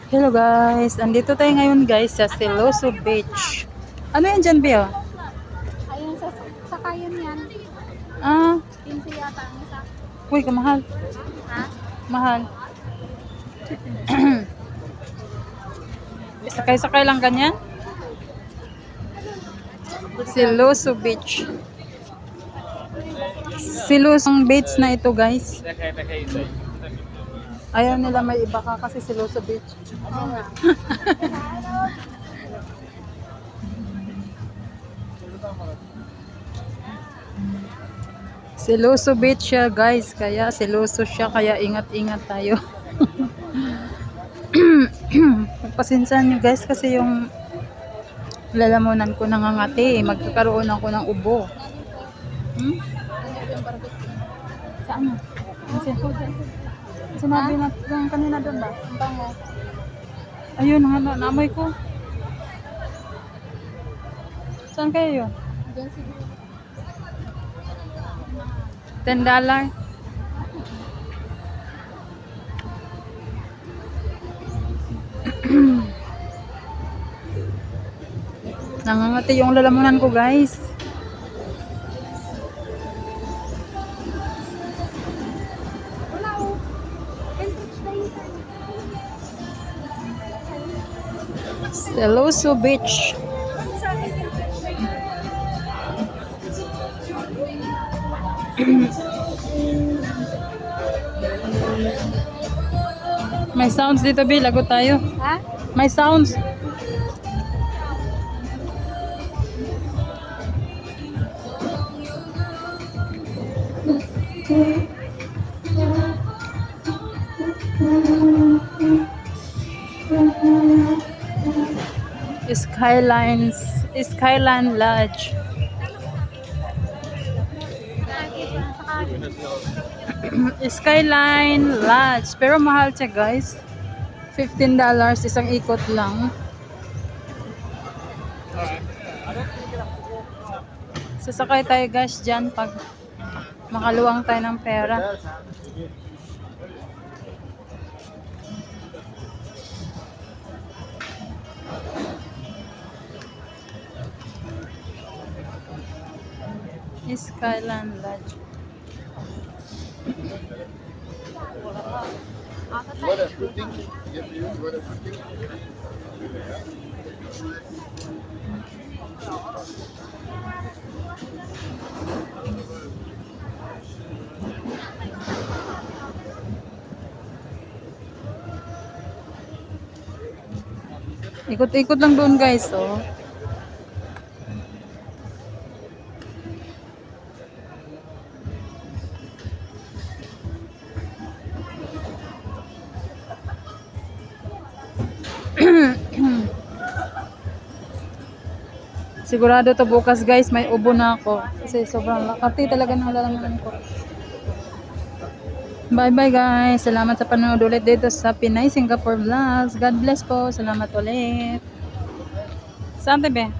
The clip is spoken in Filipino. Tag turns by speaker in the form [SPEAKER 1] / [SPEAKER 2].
[SPEAKER 1] Hello guys, andito tayo ngayon guys sa Siloso Beach. Ano yan dyan, Bea?
[SPEAKER 2] Ayun, sa kayan yan.
[SPEAKER 1] Ah,
[SPEAKER 2] 15 yata ang isa.
[SPEAKER 1] uy, kamahal.
[SPEAKER 2] Ha?
[SPEAKER 1] Mahal. Sakay-sakay lang ganyan. Siloso Beach. Silosong beach na ito guys. Ayaw nila may iba ka kasi Siloso Beach.
[SPEAKER 2] Oo nga.
[SPEAKER 1] Siloso Beach siya guys, kaya siloso siya, kaya ingat-ingat tayo. Pagpasensyaan nyo guys kasi yung lalamunan ko nangangati, magkakaroon ako ng ubo. Saan mo? Sinabi na yung kanina doon ba?
[SPEAKER 2] Ang bango.
[SPEAKER 1] Ayun, naamoy ko. Saan kayo yun?
[SPEAKER 2] Diyan siguro.
[SPEAKER 1] $10. Nangangati yung lalamunan ko guys.
[SPEAKER 2] Wala o. Entrance na yun.
[SPEAKER 1] Siloso Beach. May sounds dito, Bi. Lagot tayo.
[SPEAKER 2] Ha?
[SPEAKER 1] May sounds. Skyline Lodge. Skyline Lodge. Pero mahal siya guys. $15 isang ikot lang. Sasakay tayo guys dyan pag makaluwang tayo ng pera. Skyline Lodge.
[SPEAKER 3] What a shooting? Get you what a shooting?
[SPEAKER 1] Ikot-ikot lang doon guys, oh. Sigurado to bukas guys, may ubo na ako. Kasi sobrang lakati talaga ng lalamunan ko. Bye bye guys. Salamat sa panonood ulit dito sa Pinay Singapore Vlogs. God bless po. Salamat ulit. Saan tayo, Be?